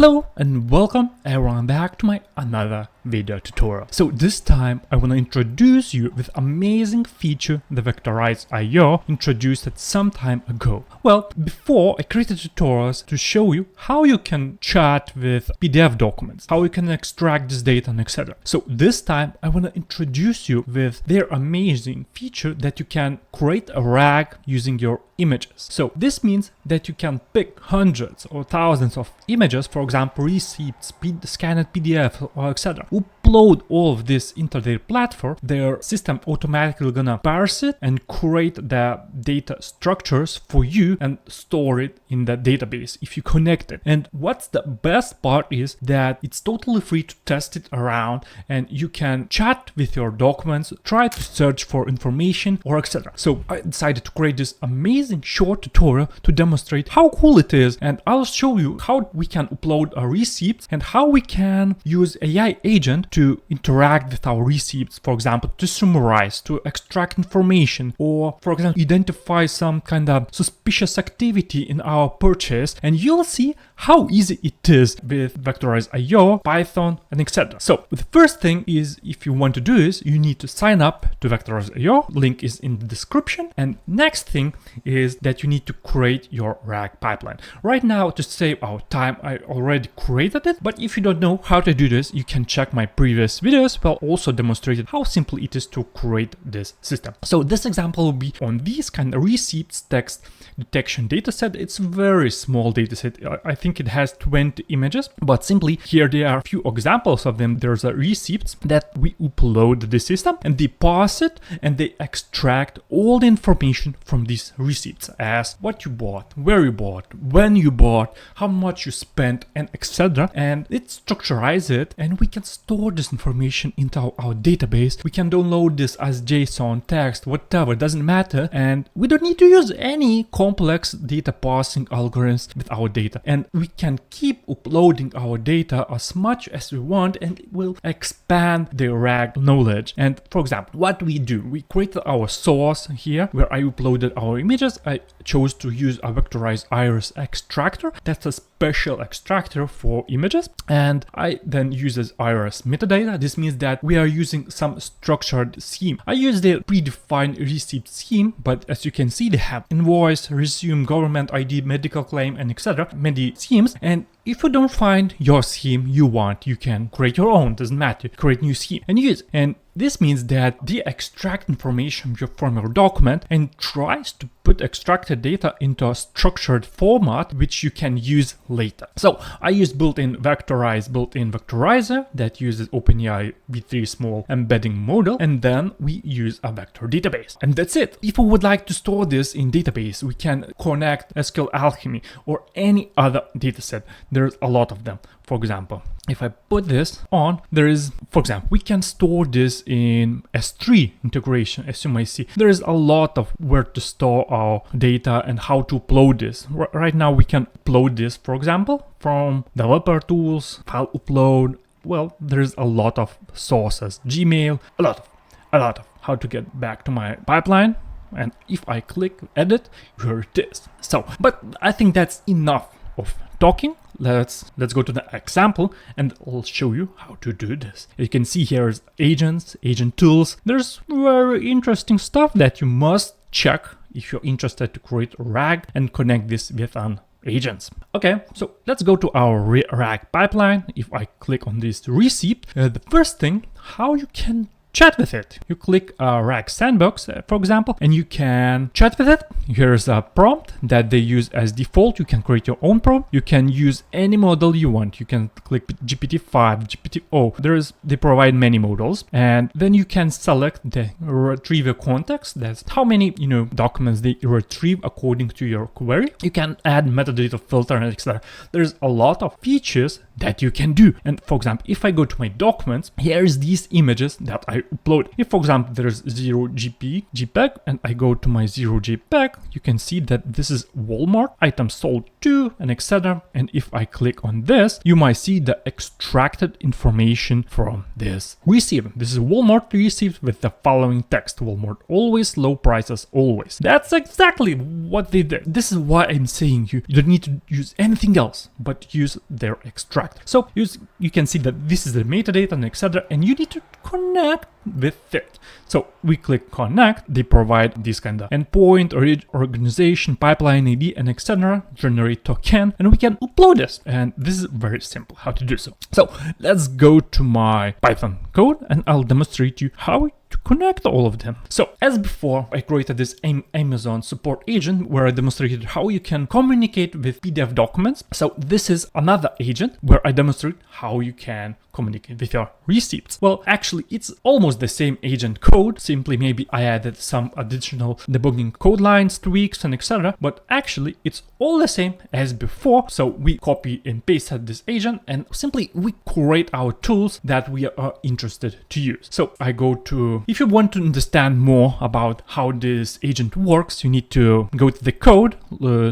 Hello and welcome everyone back to my another video tutorial. So this time I want to introduce you with amazing feature the Vectorize IO introduced it some time ago. Well, before I created tutorials to show you how you can chat with PDF documents, how you can extract this data and etc. So this time I want to introduce you with their amazing feature that you can create a RAG using your images. So this means that you can pick hundreds or thousands of images, for example receipts, scanned PDF or etc. Upload all of this into their platform. Their system automatically gonna parse it and create the data structures for you and store it in the database if you connect it. And what's the best part is that it's totally free to test it around and you can chat with your documents, try to search for information or etc. So I decided to create this amazing short tutorial to demonstrate how cool it is, and I'll show you how we can upload our receipts and how we can use AI agent to interact with our receipts, for example to summarize, to extract information, or for example identify some kind of suspicious activity in our purchase. And you'll see how easy it is with Vectorize IO, Python and etc. So the first thing is, if you want to do this, you need to sign up to Vectorize IO, link is in the description. And next thing is that you need to create your RAG pipeline. Right now, to save our time, I already created it, but if you don't know how to do this, you can check my previous videos where I also demonstrated how simple it is to create this system. So this example will be on these kind of receipts text detection dataset. It's a very small dataset. I think it has 20 images, but simply here there are a few examples of them. There's a receipts that we upload to the system and they parse it and they extract all the information from these receipts, as what you bought, where you bought, when you bought, how much you spent and etc. And it structurizes it and we can store this information into our database. We can download this as JSON, text, whatever, doesn't matter, and we don't need to use any complex data parsing algorithms with our data, and we can keep uploading our data as much as we want and it will expand the RAG knowledge. And for example, what we do, we created our source here where I uploaded our images. I chose to use a Vectorize iris extractor. That's a special extractor for images, and I then uses iris metadata. This means that we are using some structured scheme. I use the predefined receipt scheme, but as you can see they have invoice, resume, government ID, medical claim and etc. many schemes. And if you don't find your scheme you want, you can create your own, doesn't matter, create new scheme and use. And this means that they extract information from your document and tries to put extracted data into a structured format which you can use later. So I use built-in vectorizer that uses OpenAI v3 small embedding model, and then we use a vector database. And that's it. If we would like to store this in database, we can connect SQL Alchemy or any other dataset. There's a lot of them. For example, if I put this on, there is, for example, we can store this in S3 integration. As you might see, there is a lot of where to store our data and how to upload this. Right now, we can upload this, for example, from developer tools, file upload. Well, there's a lot of sources, Gmail, a lot of how to get back to my pipeline. And if I click edit, here it is. So, but I think that's enough of talking. Let's go to the example and I'll show you how to do this. You can see here is agents, agent tools. There's very interesting stuff that you must check if you're interested to create a RAG and connect this with an agents. Okay, so let's go to our RAG pipeline. If I click on this receipt, the first thing, how you can chat with it. You click RAG sandbox, for example, and you can chat with it. Here's a prompt that they use as default. You can create your own prompt. You can use any model you want. You can click GPT-5, GPT-0. They provide many models, and then you can select the retriever context. That's how many documents they retrieve according to your query. You can add metadata filter and etc. There's a lot of features that you can do. And for example, if I go to my documents, here's these images that I I upload. If, for example, there's 0 JPEG and I go to my 0 JPEG, you can see that this is Walmart, item sold to, and etc. And if I click on this, you might see the extracted information from this receipt. This is Walmart receipt with the following text: Walmart always, low prices always. That's exactly what they did. This is why I'm saying you don't need to use anything else but use their extract. So you can see that this is the metadata and etc. and you need to connect with it. So we click connect, they provide this kind of endpoint or organization, pipeline ID, and etc. generate token, and we can upload this. And this is very simple how to do so. So let's go to my Python code and I'll demonstrate you how to connect all of them. So as before, I created this Amazon support agent where I demonstrated how you can communicate with PDF documents. So this is another agent where I demonstrate how you can communicate with your receipts. Well, actually, it's almost the same agent code, simply maybe I added some additional debugging code lines, tweaks, and etc. But actually, it's all the same as before. So we copy and pasted this agent and simply we create our tools that we are interested to use. So I go to, if you want to understand more about how this agent works, you need to go to the code,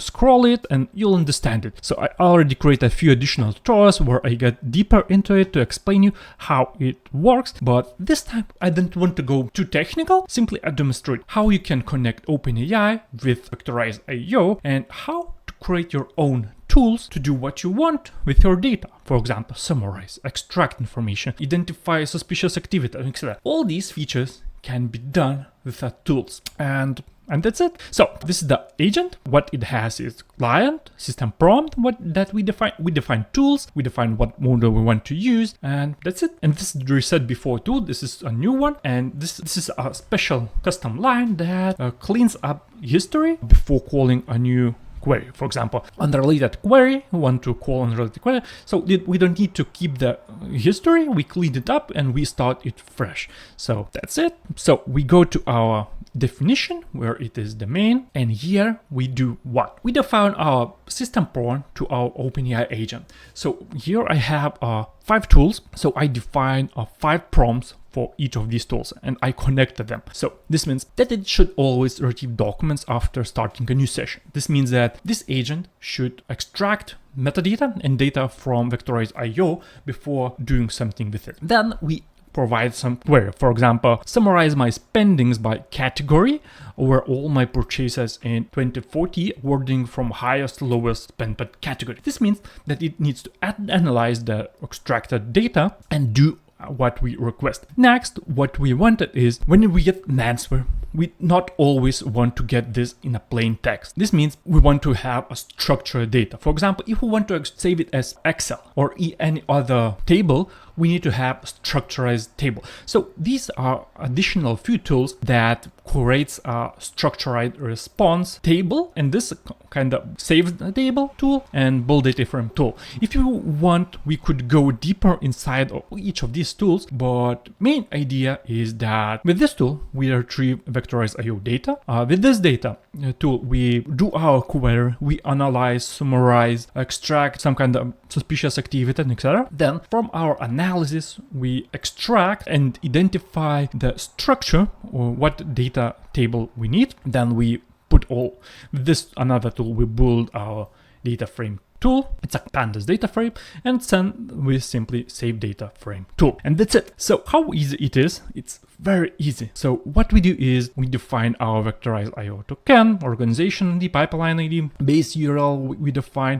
scroll it, and you'll understand it. So I already created a few additional tutorials where I get deeper into it to explain you how it works, but this time I don't want to go too technical. Simply I demonstrate how you can connect OpenAI with Vectorize IO and how to create your own tools to do what you want with your data. For example, summarize, extract information, identify suspicious activity, etc. All these features can be done with our tools. And that's it. So this is the agent. What it has is client, system prompt, that we define tools, we define what model we want to use, and that's it. And this is the reset before tool. This is a new one, and this is a special custom line that cleans up history before calling a new query. For example, unrelated query, we want to call unrelated query. So we don't need to keep the history. We clean it up and we start it fresh. So that's it. So we go to our definition where it is the main, and here we do what? We define our system prompt to our OpenAI agent. So here I have 5 tools. So I define 5 prompts for each of these tools and I connected them. So this means that it should always retrieve documents after starting a new session. This means that this agent should extract metadata and data from Vectorize IO before doing something with it. Then we provide some query. For example, summarize my spendings by category over all my purchases in 2040, wording from highest to lowest spend per category. This means that it needs to analyze the extracted data and do what we request. Next, what we wanted is when we get an answer, we not always want to get this in a plain text. This means we want to have a structured data. For example, if we want to save it as Excel or any other table, we need to have a structurized table. So these are additional few tools that creates a structured response table, and this kind of saves the table tool and build data frame tool. If you want, we could go deeper inside of each of these tools, but main idea is that with this tool, we retrieve Vectorize IO data. With this data tool, we do our query, we analyze, summarize, extract some kind of suspicious activity, etc. Then from our analysis, we extract and identify the structure or what data table we need. Then we put all this another tool, we build our data frame tool. It's a pandas data frame, and then we simply save data frame tool, and that's it. So how easy it is? It's very easy. So what we do is we define our Vectorize IO token, organization ID, pipeline ID, base URL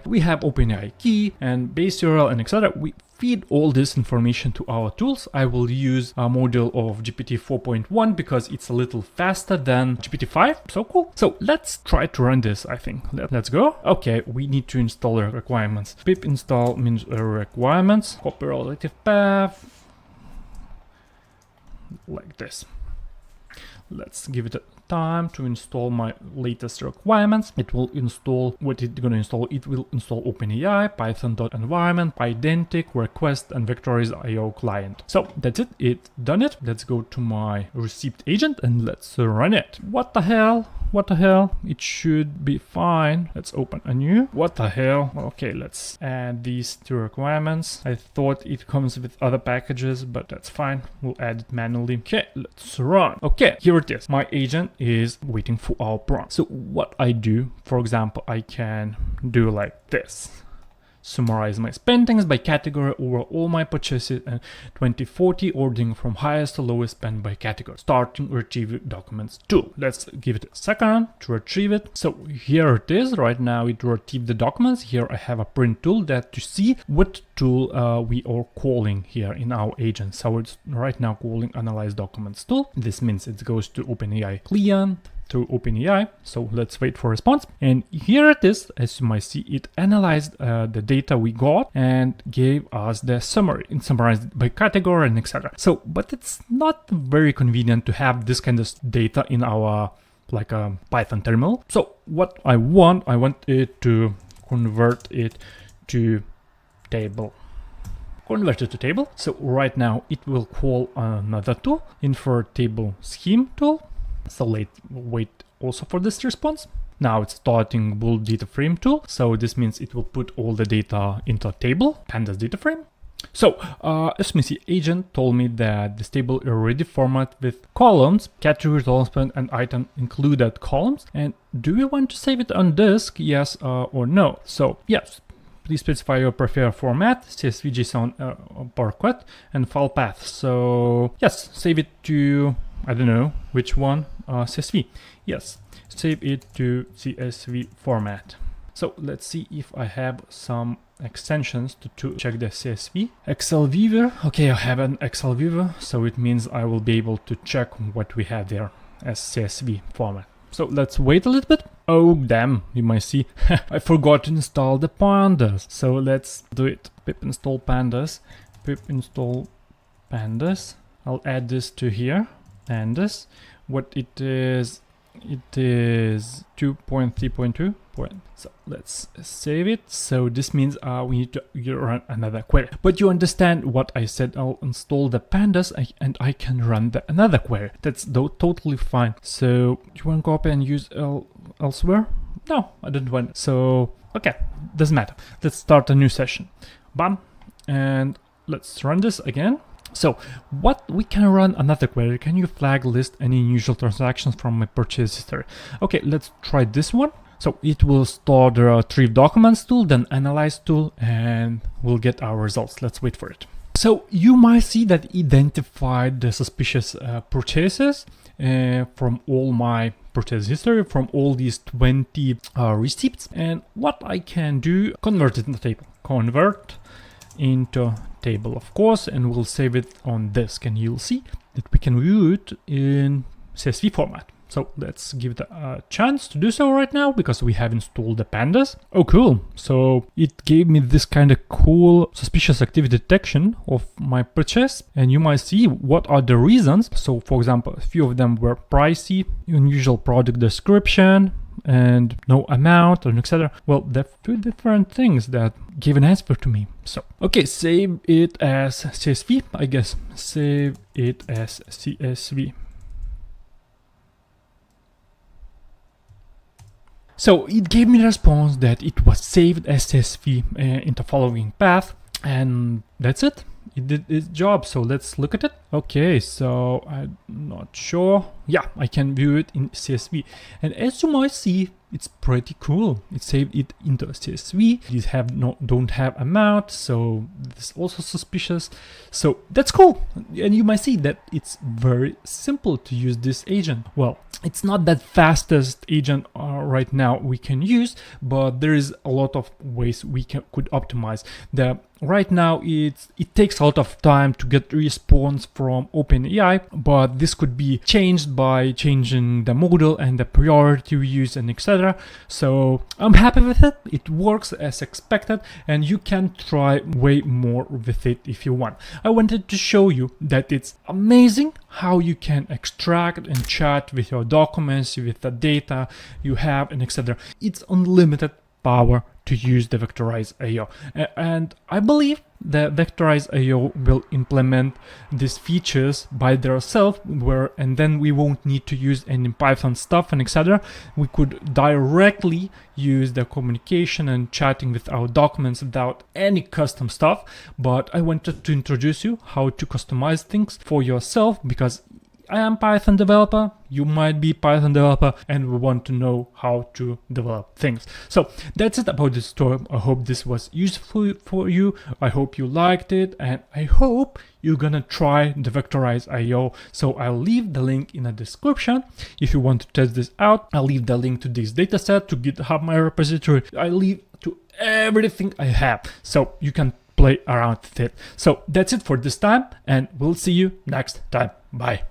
we have OpenAI key and base URL and etc. We feed all this information to our tools. I will use a module of GPT 4.1 because it's a little faster than GPT 5. So cool. So let's try to run this, I think. Let's go. Okay, we need to install the requirements. Pip install means requirements, copy relative path, like this. Let's give it a time to install my latest requirements. It will install what it's going to install. It will install OpenAI, Python.environment, Pydantic, request, and Vectorize IO client. So that's it. It's done it. Let's go to my receipt agent and let's run it. What the hell? what the hell? It should be fine. Let's open a new. What the hell? Okay, let's add these two requirements. I thought it comes with other packages, but that's fine. We'll add it manually. Okay, let's run. Okay, here it is. My agent is waiting for our prompt. So what I do, for example, I can do like this. Summarize my spendings by category over all my purchases and 2040 ordering from highest to lowest spend by category. Starting retrieve documents tool. Let's give it a second to retrieve it. So here it is. Right now it retrieved the documents. Here I have a print tool that to see what tool we are calling here in our agent. So it's right now calling analyze documents tool. This means it goes to OpenAI client through OpenAI. So let's wait for response. And here it is. As you might see, it analyzed the data we got and gave us the summary. It summarized by category and etc. So, but it's not very convenient to have this kind of data in our like a Python terminal. So what I want it to convert it to table. Convert it to table. So right now it will call another tool, insert table scheme tool. So let's wait also for this response. Now it's starting build data frame tool. So this means it will put all the data into a table, pandas data frame. So as you see, agent told me that this table is already formatted with columns, category, total spend, and item included columns. And do we want to save it on disk? Yes or no? So yes. Please specify your preferred format, CSV, JSON, parquet, and file path. So yes, save it to, I don't know which one, CSV. Yes, save it to CSV format. So let's see if I have some extensions to check the CSV. Excel viewer. Okay, I have an Excel viewer, so it means I will be able to check what we have there as CSV format. So let's wait a little bit. Oh damn, you might see I forgot to install the pandas. So let's do it. Pip install pandas. Pip install pandas. I'll add this to here. Pandas. What it is 2.3.2. So let's save it. So this means we need to run another query. But you understand what I said. I'll install the pandas and I can run another query. That's totally fine. So you want to copy and use elsewhere? No, I don't want it. So okay, doesn't matter. Let's start a new session. Bam, and let's run this again. So what we can run another query. Can you flag list any unusual transactions from my purchase history? Okay, let's try this one. So it will store the retrieve documents tool, then analyze tool, and we'll get our results. Let's wait for it. So you might see that it identified the suspicious purchases from all my purchase history, from all these 20 receipts. And what I can do, convert it into table. Convert into table, of course, and we'll save it on disk, and you'll see that we can view it in CSV format. So let's give it a chance to do so right now because we have installed the pandas. Oh, cool. So it gave me this kind of cool suspicious activity detection of my purchase. And you might see what are the reasons. So for example, a few of them were pricey, unusual product description, and no amount, and etc. Well, there are two different things that gave an answer to me. So, okay, save it as CSV, I guess. Save it as CSV. So it gave me the response that it was saved as CSV in the following path, and that's it. It did its job. So let's look at it. Okay, so I'm not sure. Yeah, I can view it in CSV, and as you might see, it's pretty cool. It saved it into CSV. These don't have amount, so this is also suspicious. So that's cool, and you might see that it's very simple to use this agent. Well, it's not that fastest agent right now we can use, but there is a lot of ways we could optimize. Right now it takes a lot of time to get response from OpenAI, but this could be changed by changing the model and the priority we use and etc. So I'm happy with it. It works as expected, and you can try way more with it if you want. I wanted to show you that it's amazing how you can extract and chat with your documents, with the data you have, and etc. It's unlimited power to use the vectorized IO, and I believe the vectorized IO will implement these features by themselves, and then we won't need to use any Python stuff and etc. We could directly use the communication and chatting with our documents without any custom stuff. But I wanted to introduce you how to customize things for yourself, because I am Python developer, you might be Python developer, and we want to know how to develop things. So that's it about this tutorial. I hope this was useful for you. I hope you liked it, and I hope you're gonna try the vectorized IO. So I'll leave the link in the description if you want to test this out. I'll leave the link to this dataset, to GitHub my repository. I leave to everything I have, so you can play around with it. So that's it for this time, and we'll see you next time. Bye.